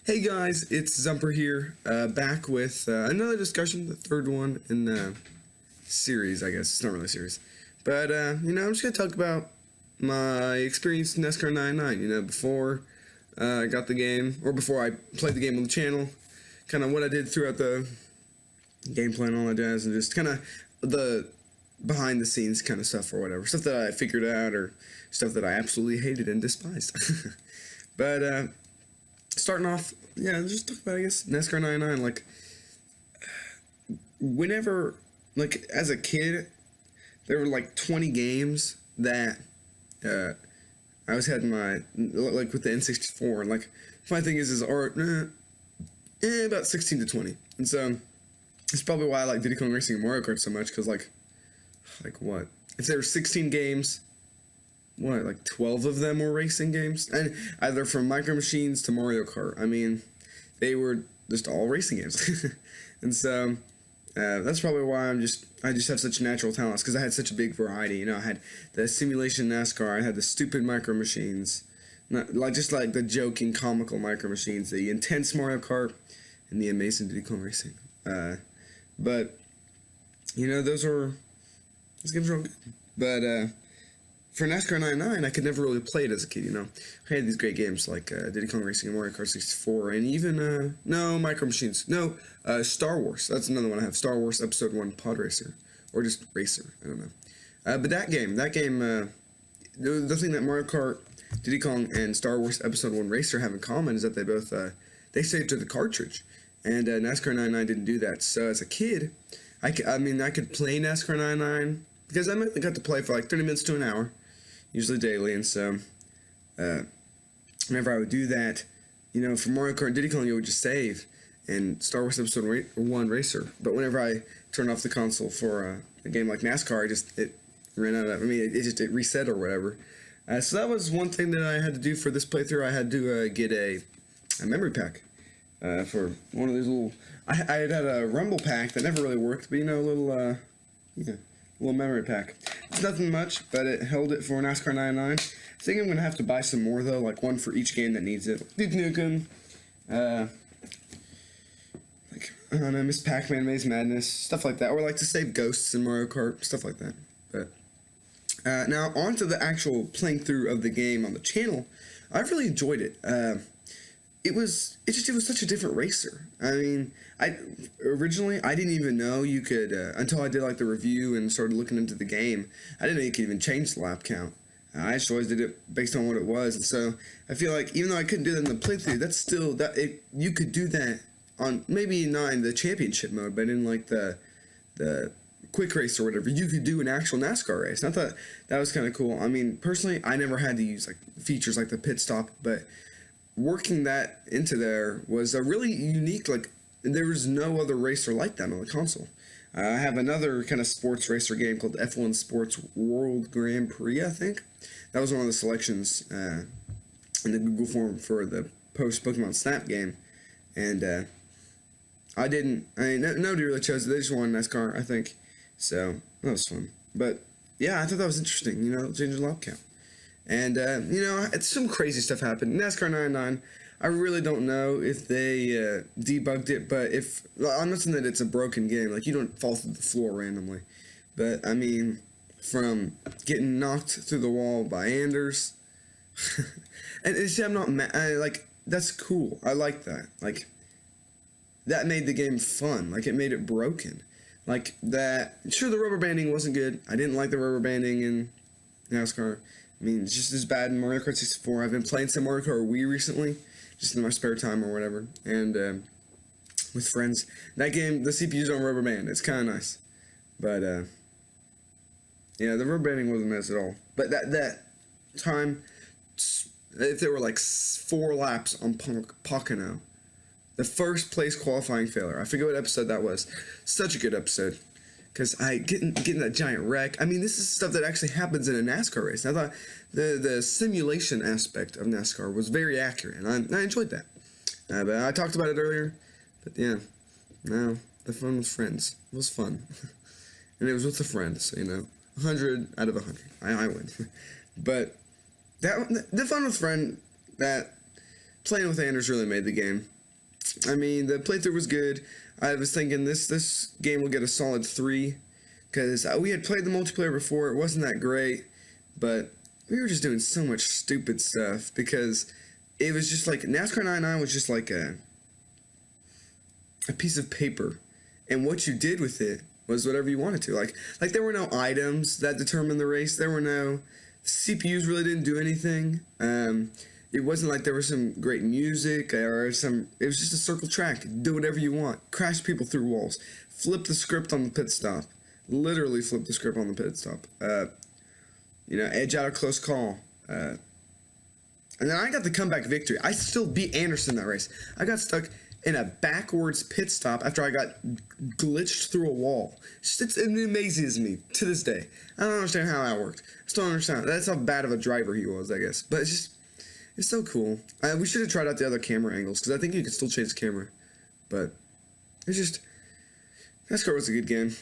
Hey guys, it's Zumpr here, back with another discussion, the third one in the series, I guess. It's not really a series. But, I'm just going to talk about my experience in Nascar 99, before I got the game, or before I played the game on the channel, kind of what I did throughout the gameplay and all that jazz, and just kind of the behind-the-scenes kind of stuff or whatever. Stuff that I figured out, or stuff that I absolutely hated and despised. But, starting off, just talk about, I guess, Nascar 99, whenever, as a kid, there were, 20 games that, I was had my, with the N64, and, funny thing is about 16 to 20, and so, it's probably why I like Diddy Kong Racing and Mario Kart so much, because, what? If there were 16 games, 12 of them were racing games? And either from Micro Machines to Mario Kart. I mean, they were just all racing games. And so, that's probably why I just have such natural talents, because I had such a big variety. I had the simulation NASCAR, I had the stupid Micro Machines, just the joking, comical Micro Machines, the intense Mario Kart, and the amazing Diddy Kong Racing. But, those games were all good. But, for NASCAR 99, I could never really play it as a kid, I had these great games like Diddy Kong Racing and Mario Kart 64, and even, no, Micro Machines. No, Star Wars. That's another one I have. Star Wars Episode 1 Pod Racer. Or just Racer. I don't know. But that game, the thing that Mario Kart, Diddy Kong, and Star Wars Episode 1 Racer have in common is that they both, they saved to the cartridge. And NASCAR 99 didn't do that. So as a kid, I could play NASCAR 99, because I got to play for 30 minutes to an hour. Usually daily, and so whenever I would do that, for Mario Kart and Diddy Kong, you would just save, and Star Wars Episode 1 Racer. But whenever I turned off the console for a game like NASCAR, it ran out of, it reset or whatever. So that was one thing that I had to do for this playthrough. I had to get a memory pack for one of these little, I had a Rumble pack that never really worked, but a little memory pack. It's nothing much, but it held it for NASCAR 99. I think I'm going to have to buy some more, though, one for each game that needs it. Duke Nukem, I don't know, Miss Pac-Man, Maze Madness, stuff like that. Or to save ghosts in Mario Kart, stuff like that. But now, on to the actual playing through of the game on the channel. I really enjoyed it. It was such a different racer. Originally, I didn't even know you could, until I did the review and started looking into the game, I didn't know you could even change the lap count. I just always did it based on what it was, and so I feel like even though I couldn't do that in the playthrough, that's still, you could do that on, maybe not in the championship mode, but in the quick race or whatever, you could do an actual NASCAR race. And I thought that was kind of cool. Personally, I never had to use features like the pit stop, but working that into there was a really unique, there was no other racer like that on the console. I have another kind of sports racer game called F1 Sports World Grand Prix, I think. That was one of the selections in the Google form for the post-Pokemon Snap game. And nobody really chose it. They just won NASCAR, I think. So, that was fun. But, yeah, I thought that was interesting, changing the lap count. And, some crazy stuff happened. NASCAR 99, I really don't know if they debugged it, but I'm not saying that it's a broken game. You don't fall through the floor randomly. But, from getting knocked through the wall by Anders, and see, I'm not mad, that's cool. I like that. That made the game fun. It made it broken. That, sure, the rubber banding wasn't good. I didn't like the rubber banding in NASCAR. It's just as bad in Mario Kart 64. I've been playing some Mario Kart Wii recently, just in my spare time or whatever, and with friends. That game, the CPU's on rubber band. It's kind of nice. But, the rubber banding wasn't nice at all. But that time, if there were 4 laps on Pocono, the first place qualifying failure, I forget what episode that was. Such a good episode. Because getting that giant wreck, this is stuff that actually happens in a NASCAR race. I thought the simulation aspect of NASCAR was very accurate, and I enjoyed that. But I talked about it earlier, but yeah, no, the fun with friends. It was fun. And it was with a friend, so 100 out of 100. I win. But the fun with friend, that playing with Anders really made the game. I mean, the playthrough was good. I was thinking this game will get a solid 3, because we had played the multiplayer before. It wasn't that great, but we were just doing so much stupid stuff, because it was just like NASCAR 99 was just like a piece of paper, and what you did with it was whatever you wanted to. Like there were no items that determined the race. There were no CPUs, really didn't do anything. It wasn't like there was some great music or some. It was just a circle track. Do whatever you want. Crash people through walls. Flip the script on the pit stop. Literally flip the script on the pit stop. Edge out a close call. And then I got the comeback victory. I still beat Anderson that race. I got stuck in a backwards pit stop after I got glitched through a wall. It amazes me to this day. I don't understand how that worked. I still don't understand. That's how bad of a driver he was, I guess. But it's so cool. We should have tried out the other camera angles, because I think you can still change the camera. But it's just, NASCAR was a good game.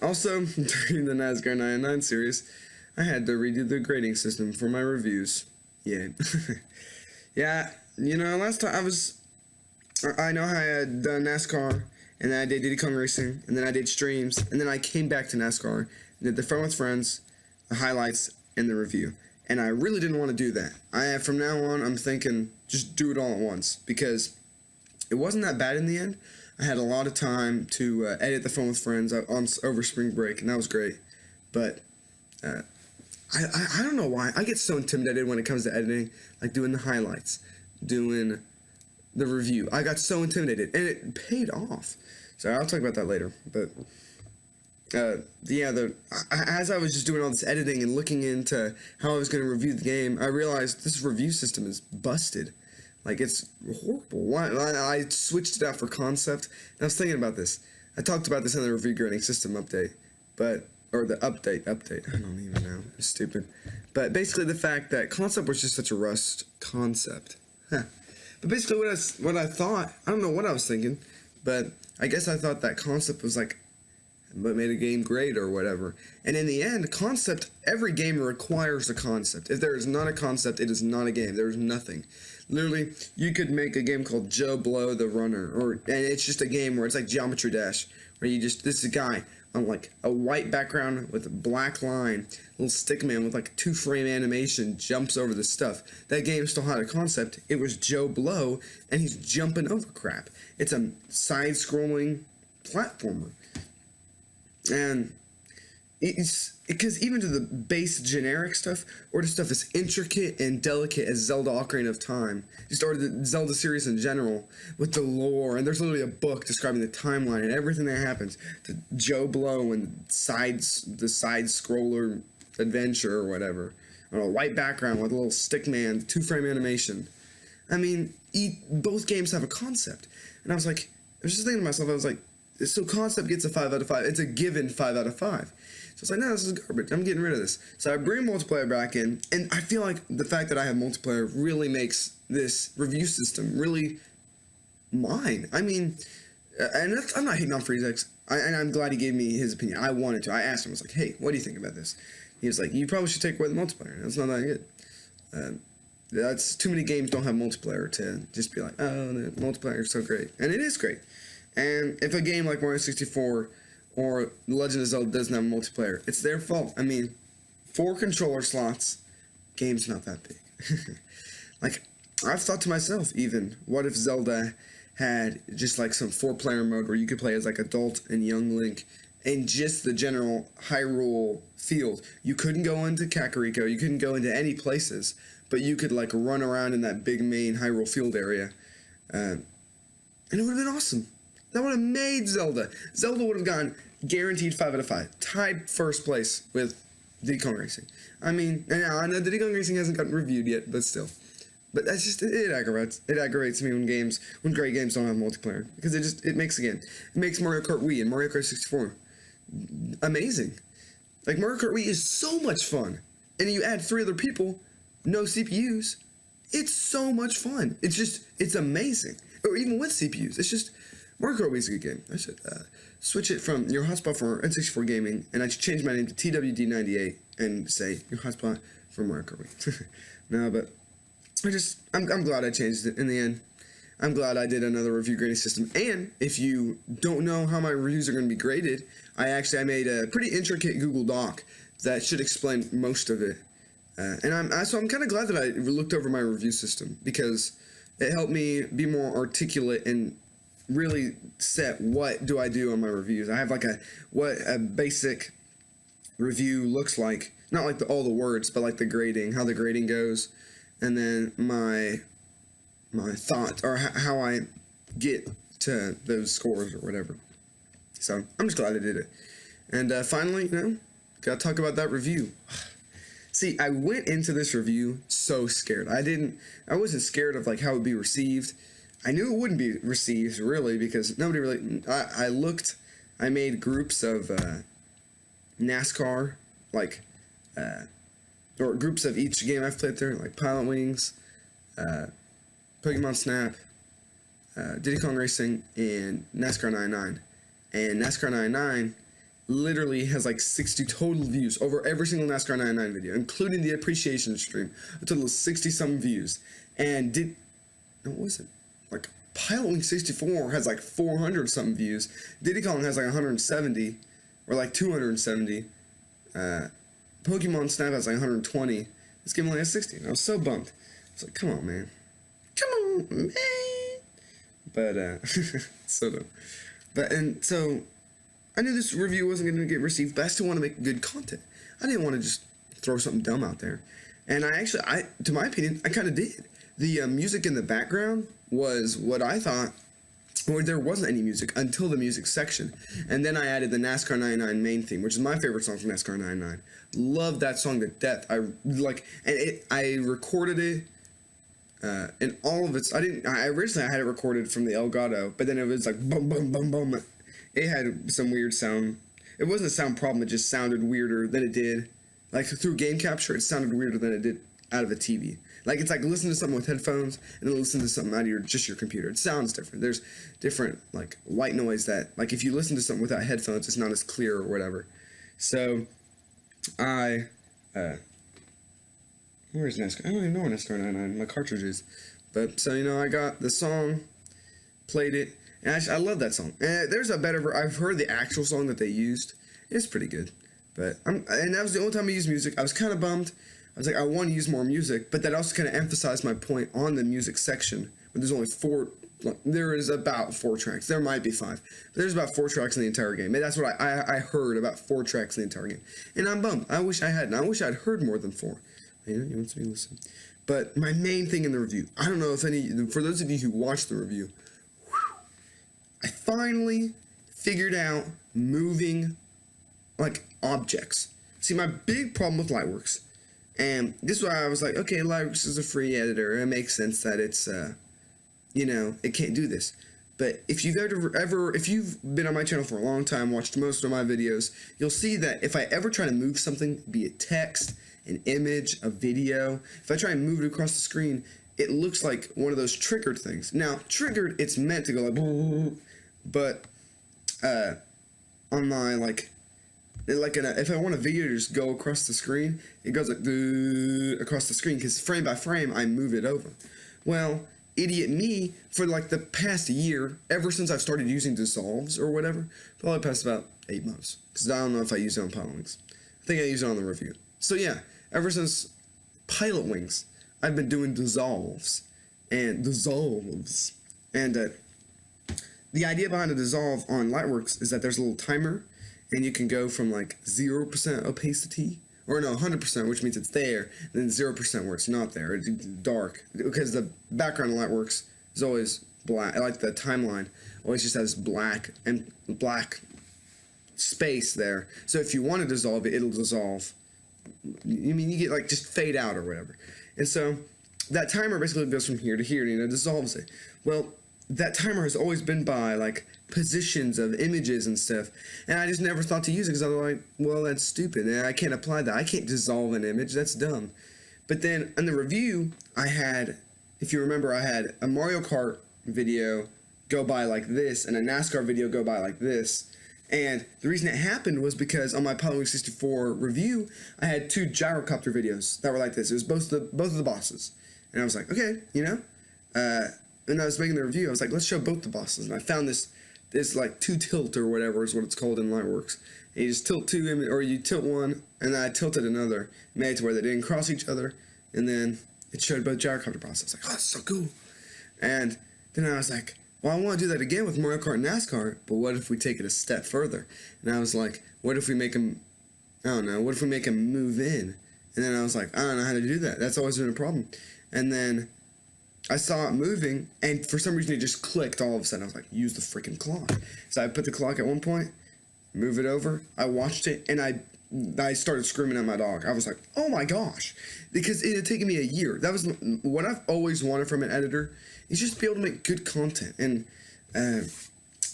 Also, during the NASCAR 99 series, I had to redo the grading system for my reviews. Yeah. Yeah, last time I know how I had done NASCAR, and then I did Diddy Kong Racing, and then I did streams, and then I came back to NASCAR, and did the Fun with Friends, the highlights, and the review. And I really didn't want to do that. From now on, I'm thinking just do it all at once, because it wasn't that bad in the end. I had a lot of time to edit the Fun with Friends over spring break, and that was great. But I don't know why. I get so intimidated when it comes to editing, like doing the highlights, doing the review. I got so intimidated, and it paid off. So I'll talk about that later. But as I was just doing all this editing and looking into how I was going to review the game, I realized this review system is busted. Like, it's horrible. I switched it out for concept, and I was thinking about this. I talked about this in the review grading system update, or the update. I don't even know. It's stupid. But basically the fact that concept was just such a rust concept. Huh. But basically what I thought, I don't know what I was thinking, but I guess I thought that concept was like what made a game great or whatever. And in the end, every game requires a concept. If there is not a concept, it is not a game. There is nothing. Literally, you could make a game called Joe Blow the Runner, and it's just a game where it's like Geometry Dash, where this is a guy on like a white background with a black line, little stick man with like 2-frame animation jumps over the stuff. That game still had a concept. It was Joe Blow, and he's jumping over crap. It's a side-scrolling platformer. And it's because even to the base generic stuff, or to stuff as intricate and delicate as Zelda Ocarina of Time, or the Zelda series in general, with the lore, and there's literally a book describing the timeline and everything that happens, to Joe Blow and the side scroller adventure or whatever, on a white background with a little stick man, 2-frame animation. I mean, both games have a concept, and I was just thinking to myself, I was like, so concept gets a 5 out of 5. It's a given 5 out of 5. So it's like, no, this is garbage. I'm getting rid of this. So I bring multiplayer back in, and I feel like the fact that I have multiplayer really makes this review system really mine. I mean, and I'm not hating on FreezeX, and I'm glad he gave me his opinion. I wanted to. I asked him, I was like, hey, what do you think about this? He was like, you probably should take away the multiplayer. That's not that good. That's too many games don't have multiplayer to just be like, oh, the multiplayer is so great. And it is great. And if a game like Mario 64 or The Legend of Zelda doesn't have multiplayer, it's their fault. I mean, 4 controller slots, game's not that big. Like, I've thought to myself even, what if Zelda had just like some 4-player mode where you could play as like adult and young Link in just the general Hyrule field. You couldn't go into Kakariko, you couldn't go into any places, but you could like run around in that big main Hyrule field area. And it would have been awesome. That would have made Zelda. Zelda would have gotten guaranteed 5 out of 5. Tied first place with Diddy Kong Racing. I mean, and I know Diddy Kong Racing hasn't gotten reviewed yet, but still. But that's just, it aggravates. It aggravates me when great games don't have multiplayer. Because it makes Mario Kart Wii and Mario Kart 64 amazing. Like, Mario Kart Wii is so much fun. And you add 3 other people, no CPUs. It's so much fun. It's amazing. Or even with CPUs. It's just, Mario Kart Wii is a good game. I should switch it from your hotspot for N64 gaming, and I should change my name to TWD98 and say your hotspot for Mario Kart Wii. No, but I'm glad I changed it in the end. I'm glad I did another review grading system. And if you don't know how my reviews are going to be graded, I made a pretty intricate Google Doc that should explain most of it. So I'm kind of glad that I looked over my review system, because it helped me be more articulate and really set what do I do on my reviews. I have like what a basic review looks like, not like all the words, but like the grading, how the grading goes, and then my thoughts, or how I get to those scores or whatever. So I'm just glad I did it. And finally, gotta talk about that review. See, I went into this review so scared. I wasn't scared of like how it would be received. I knew it wouldn't be received really, because nobody really. I made groups of Nascar, like, or groups of each game I've played through, like Pilot Wings, Pokemon Snap, Diddy Kong Racing, and NASCAR 99. And NASCAR 99 literally has like 60 total views over every single NASCAR 99 video, including the appreciation stream. A total of 60-some views. And what was it? Like, Pilot Wing 64 has like 400-something views. Diddy Kong has like 170, or like 270. Pokemon Snap has like 120. This game only has 60. And I was so bummed. I was like, come on, man. Come on, man. But, so dumb. So, I knew this review wasn't going to get received, but I still want to make good content. I didn't want to just throw something dumb out there. And to my opinion, I kind of did. The music in the background was what I thought, or there wasn't any music until the music section. And then I added the NASCAR 99 main theme, which is my favorite song from NASCAR 99. Love that song to death. I recorded it. And all of its, originally I had it recorded from the Elgato, but then it was like boom, boom, boom, boom. It had some weird sound. It wasn't a sound problem, it just sounded weirder than it did. Like through game capture, it sounded weirder than it did out of a TV. Like it's like listening to something with headphones and then listen to something out of your computer. It sounds different. There's different like white noise that, like if you listen to something without headphones, it's not as clear or whatever. So where's NASCAR? I don't even know where NASCAR 99, my cartridges. But so I got the song, played it, and I love that song. And there's a better I've heard the actual song that they used. It's pretty good. But and that was the only time I used music. I was kind of bummed. I was like, I want to use more music, but that also kind of emphasized my point on the music section. But there's only there is about 4 tracks. There might be 5. But there's about 4 tracks in the entire game. And that's what I heard, about 4 tracks in the entire game. And I'm bummed. I wish I hadn't. I wish I'd heard more than 4. You want to listen. But my main thing in the review, I don't know if for those of you who watched the review, I finally figured out moving like objects. See, my big problem with Lightworks, and this is why I was like, okay, Lightworks is a free editor. It makes sense that it's, it can't do this. But if you've if you've been on my channel for a long time, watched most of my videos, you'll see that if I ever try to move something, be it text, an image, a video, if I try and move it across the screen, it looks like one of those triggered things. Now, triggered, it's meant to go like, but on my if I want a video to just go across the screen, it goes like across the screen, because frame by frame I move it over. Well, idiot me, for like the past year, ever since I've started using dissolves or whatever, probably past about 8 months, because I don't know if I use it on Pilot Wings. I think I use it on the review. So yeah, ever since Pilot Wings, I've been doing dissolves. And the idea behind a dissolve on Lightworks is that there's a little timer, and you can go from like 0% opacity, or no, 100%, which means it's there, and then 0% where it's not there, it's dark, because the background of Lightworks is always black. I like the timeline always just has black space there. So if you want to dissolve it, it'll dissolve. You get like just fade out or whatever. And so that timer basically goes from here to here, dissolves it. Well, that timer has always been by like positions of images and stuff, and I just never thought to use it because I was like, well, that's stupid, and I can't apply that. I can't dissolve an image. That's dumb. But then in the review, if you remember, I had a Mario Kart video go by like this and a NASCAR video go by like this. And the reason it happened was because on my Pilot Wing 64 review, I had 2 gyrocopter videos that were like this. It was both of the bosses. And I was like, okay, and I was making the review, I was like, let's show both the bosses. And I found this like 2-tilt or whatever is what it's called in Lightworks. And you just tilt two, or you tilt one, and then I tilted another, made it to where they didn't cross each other, and then it showed both gyrocopter bosses. I was like, oh, that's so cool. And then I was like, well, I want to do that again with Mario Kart and NASCAR, but what if we take it a step further? And I was like, what if we make them, I don't know, what if we make them move in? And then I was like, I don't know how to do that. That's always been a problem. And then I saw it moving, and for some reason it just clicked all of a sudden. I was like, use the freaking clock. So I put the clock at one point, move it over, I watched it, and I started screaming at my dog. I was like, oh my gosh. Because it had taken me a year. That was what I've always wanted from an editor, is just be able to make good content. And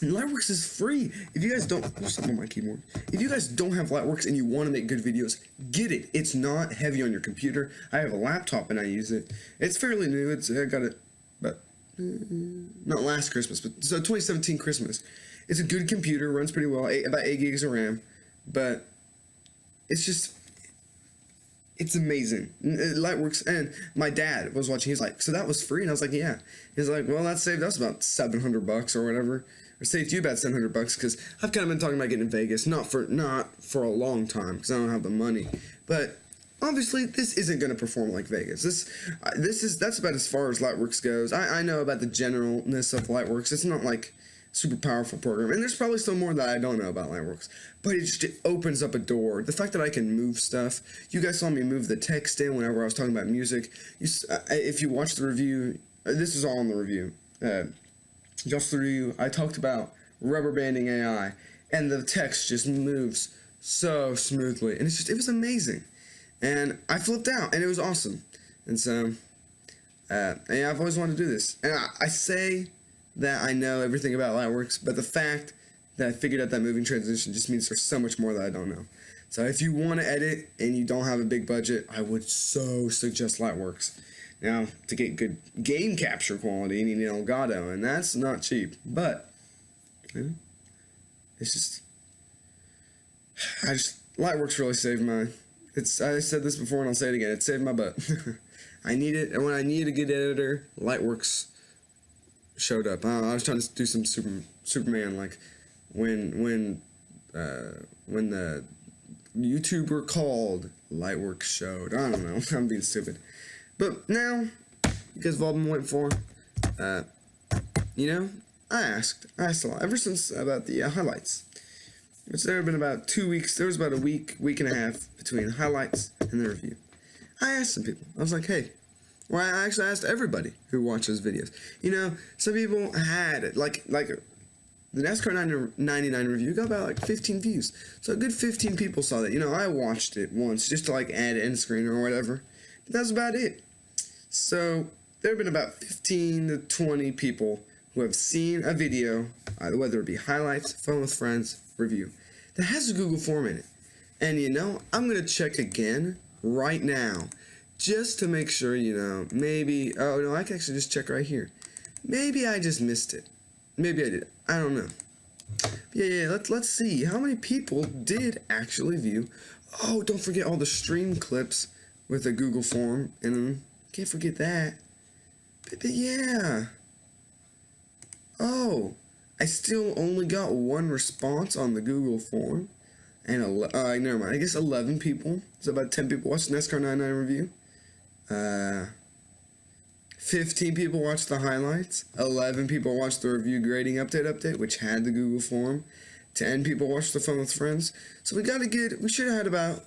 Lightworks is free. If you guys don't, what's up on my keyboard? If you guys don't have Lightworks and you want to make good videos, get it. It's not heavy on your computer. I have a laptop and I use it. It's fairly new. I got it, but not last Christmas, but so 2017 Christmas. It's a good computer, runs pretty well, about 8 gigs of RAM, but it's amazing. Lightworks, and my dad was watching. He's like, so that was free? And I was like, yeah. He's like, well, that saved us about $700 or whatever, or saved you about $700 because I've kind of been talking about getting to Vegas, not for a long time because I don't have the money, but obviously this isn't going to perform like Vegas. That's about as far as Lightworks goes. I know about the generalness of Lightworks. It's not like super powerful program, and there's probably still more that I don't know about Lightworks, but it opens up a door. The fact that I can move stuff, you guys saw me move the text in whenever I was talking about music. If you watch the review, this is all in the review, just the review, I talked about rubber banding AI, and the text just moves so smoothly, and it was amazing, and I flipped out, and it was awesome. And so and I've always wanted to do this, and I say that I know everything about Lightworks, but the fact that I figured out that moving transition just means there's so much more that I don't know. So if you want to edit and you don't have a big budget, I would so suggest Lightworks. Now, to get good game capture quality, you need an Elgato, and that's not cheap, but Lightworks really saved my, I said this before and I'll say it again, it saved my butt. I need it, and when I needed a good editor, Lightworks showed up. I was trying to do some Superman, like when the YouTuber called, Lightworks showed. I don't know. I'm being stupid. But now, you guys have all been waiting for. I asked a lot ever since about the highlights. There have been about 2 weeks. There was about a week and a half between highlights and the review. I asked some people. I was like, hey. Well, I actually asked everybody who watches videos. Some people had it, like the NASCAR 99 review got about like 15 views. So a good 15 people saw that. I watched it once just to like add end screen or whatever. But that's about it. So there have been about 15 to 20 people who have seen a video, whether it be highlights, phone with friends, review, that has a Google form in it. And I'm going to check again right now. Just to make sure, maybe, oh no, I can actually just check right here. Maybe I just missed it. Maybe I did. I don't know. Yeah, let's see. How many people did actually view? Oh, don't forget all the stream clips with a Google form. And can't forget that. But yeah. Oh, I still only got one response on the Google form. And, never mind. I guess 11 people. So about 10 people watched the NASCAR 99 review. 15 people watched the highlights, 11 people watched the review grading update, which had the Google form, 10 people watched the phone with friends. So we should have had about,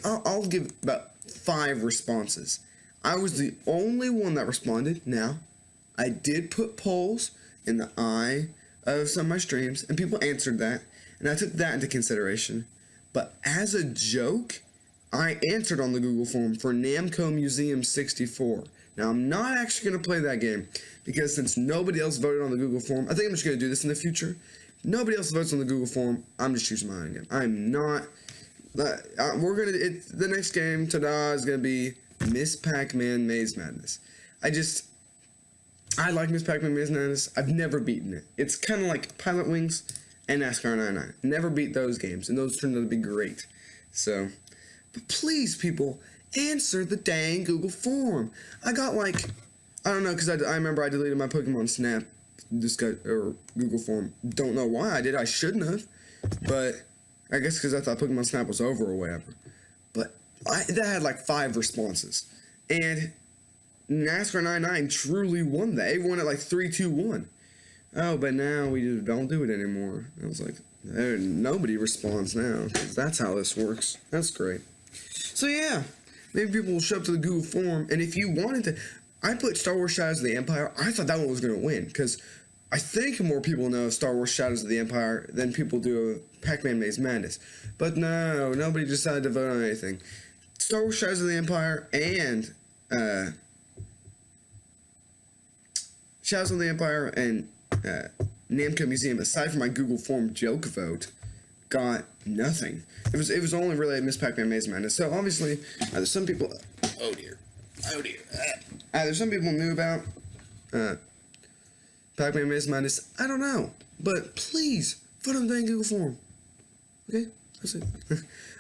I'll give about 5 responses. I was the only one that responded. Now, I did put polls in the eye of some of my streams, and people answered that, and I took that into consideration. But as a joke, I answered on the Google form for Namco Museum 64. Now, I'm not actually going to play that game, because since nobody else voted on the Google form, I think I'm just going to do this in the future. If nobody else votes on the Google form, I'm just choosing my own game. I'm not, the next game, ta-da, is going to be Miss Pac-Man Maze Madness. I like Miss Pac-Man Maze Madness. I've never beaten it. It's kind of like Pilot Wings and NASCAR 99. Never beat those games, and those turned out to be great. So, but please, people, answer the dang Google form. I got I don't know, because I remember I deleted my Pokemon Snap or Google form. Don't know why I did. I shouldn't have, but I guess because I thought Pokemon Snap was over or whatever. But that had like 5 responses, and Nascar 99 truly won that. It won at like 3-2-1. Oh, but now we just don't do it anymore. I was like, nobody responds now. That's how this works. That's great. So yeah, maybe people will show up to the Google form, and if you wanted to, I put Star Wars Shadows of the Empire. I thought that one was going to win, because I think more people know Star Wars Shadows of the Empire than people do of Pac-Man Maze Madness. But no, nobody decided to vote on anything. Star Wars Shadows of the Empire and Shadows of the Empire and Namco Museum, aside from my Google form joke vote, got nothing. It was only really Miss Pac-Man Maze Madness. So obviously, there's some people. Oh dear. There's some people knew about Pac-Man Maze Madness. I don't know, but please vote on the dang Google form. Okay, that's it.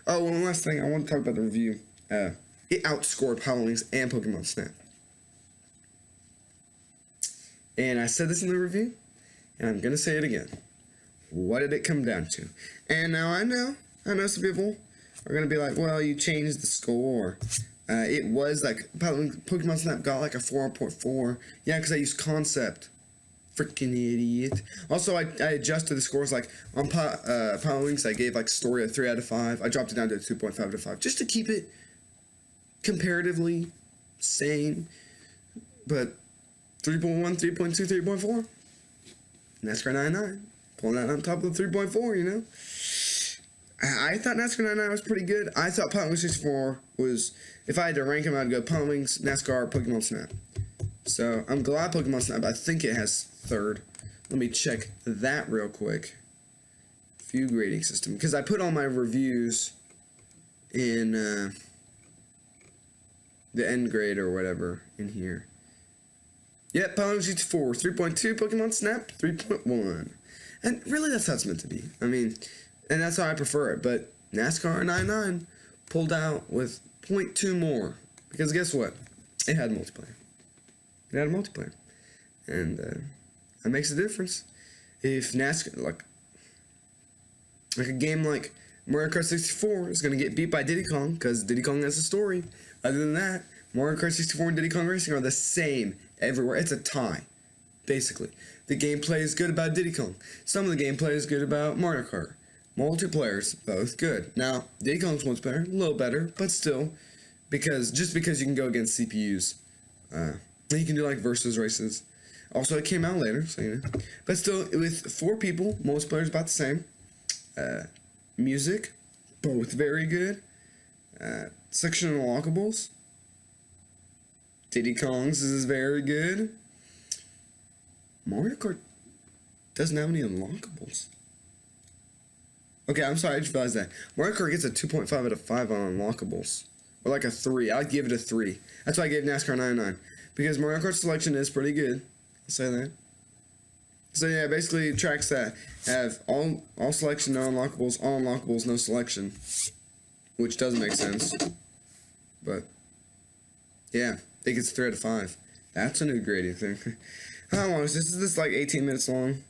Oh, one last thing. I want to talk about the review. It outscored Halloween's and Pokemon Snap. And I said this in the review, and I'm gonna say it again. What did it come down to? And now I know some people are gonna be like, well, you changed the score. It was like Pokemon Snap got like a 4.4. Yeah, because I used concept. Freaking idiot. Also, I adjusted the scores, like on Pilot Wings, I gave like story a 3 out of 5. I dropped it down to a 2.5 out of 5 just to keep it comparatively sane. But 3.1, 3.2, 3.4. NASCAR 99. Pulling that on top of the 3.4, you know? I thought NASCAR 99 was pretty good. I thought Pilot Wings 64 was, if I had to rank them, I'd go Pilot Wings, NASCAR, Pokemon Snap. So, I'm glad Pokemon Snap, I think it has 3rd. Let me check that real quick. View grading system. Because I put all my reviews in the end grade or whatever in here. Yep, Pilot Wings 64, 3.2, Pokemon Snap, 3.1. And really, that's how it's meant to be. I mean, and that's how I prefer it. But NASCAR 99 pulled out with 0.2 more. Because guess what? It had multiplayer. And that makes a difference. If NASCAR, like a game like Mario Kart 64 is going to get beat by Diddy Kong, because Diddy Kong has a story. Other than that, Mario Kart 64 and Diddy Kong Racing are the same everywhere. It's a tie, basically. The gameplay is good about Diddy Kong. Some of the gameplay is good about Mario Kart. Multiplayer's both good. Now, Diddy Kong's multiplayer, a little better, but still, just because you can go against CPUs. You can do like versus races. Also, it came out later, so you know. But still, with 4 people, multiplayer's about the same. Music, both very good. Section unlockables. Diddy Kong's is very good. Mario Kart doesn't have any unlockables. Okay, I'm sorry, I just realized that. Mario Kart gets a 2.5 out of 5 on unlockables. Or like a 3. I'd give it a 3. That's why I gave NASCAR 99. Because Mario Kart selection is pretty good. I'll say that. So yeah, basically tracks that have all selection, no unlockables, all unlockables, no selection. Which doesn't make sense. But yeah, it gets 3 out of 5. That's a new grading thing. How long is this? Is this like 18 minutes long?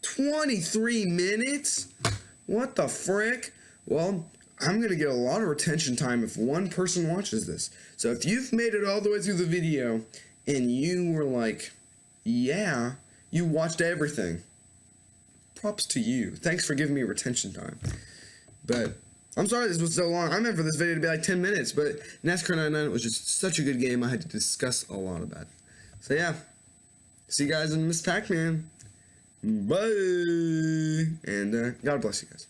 23 minutes? What the frick? Well, I'm going to get a lot of retention time if one person watches this. So if you've made it all the way through the video and you were like, yeah, you watched everything. Props to you. Thanks for giving me retention time. But I'm sorry this was so long. I meant for this video to be like 10 minutes, but NASCAR 99 was just such a good game I had to discuss a lot about it. So yeah, see you guys in Miss Pac-Man. Bye. And God bless you guys.